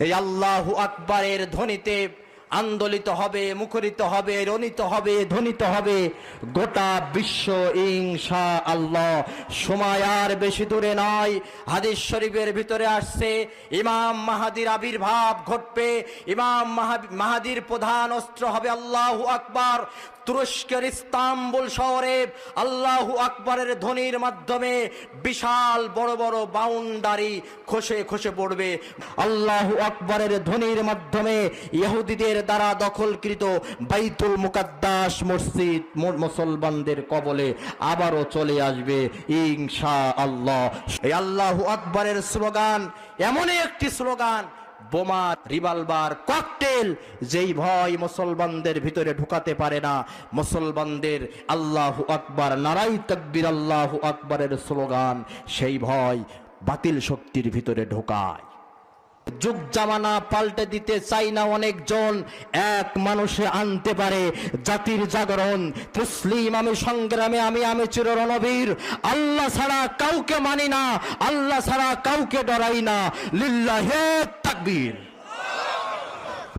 এই আল্লাহু আকবারের ধ্বনিতে আন্দোলিত হবে, মুখরিত হবে, রনিত হবে, ধ্বনিত হবে গোটা বিশ্ব ইনশাআল্লাহ। সময় আর বেশি দূরে নয়। হাদিস শরীফের ভিতরে আসছে ইমাম মাহাদির আবির্ভাব ঘটবে। ইমাম মাহাদির প্রধান অস্ত্র হবে আল্লাহু আকবার। তুরস্কের ইস্তাম্বুল শহরে আল্লাহু আকবরের ধ্বনির মাধ্যমে বিশাল বড় বড় বাউন্ডারি খসে খসে পড়বে। আল্লাহু আকবরের ধ্বনির মাধ্যমে ইহুদিদের দ্বারা দখলকৃত বাইতুল মুকাদ্দাস মসজিদ মুসলমানদের কবলে আবারও চলে আসবে ইনশাআল্লাহ। এই আল্লাহু আকবরের স্লোগান এমনই একটি স্লোগান, বোমা, রিভলভার, ককটেল যেই ভয় মুসলমানদের ভিতরে ঢুকাতে পারে না, মুসলমানদের আল্লাহু আকবার, নারাই তাকবীর আল্লাহু আকবরের স্লোগান সেই ভয় বাতিল শক্তির ভিতরে ঢোকায়। যুগ জামানা পাল্টে দিতে চাই না অনেকজন, এক মানুষে আনতে পারে জাতির জাগরণ। তসলিম আমি সংগ্রামে, আমি চির রণবীর। আল্লাহ ছাড়া কাউকে মানি না, আল্লাহ ছাড়া কাউকে ডরাই না। লিল্লাহে তাকবীর।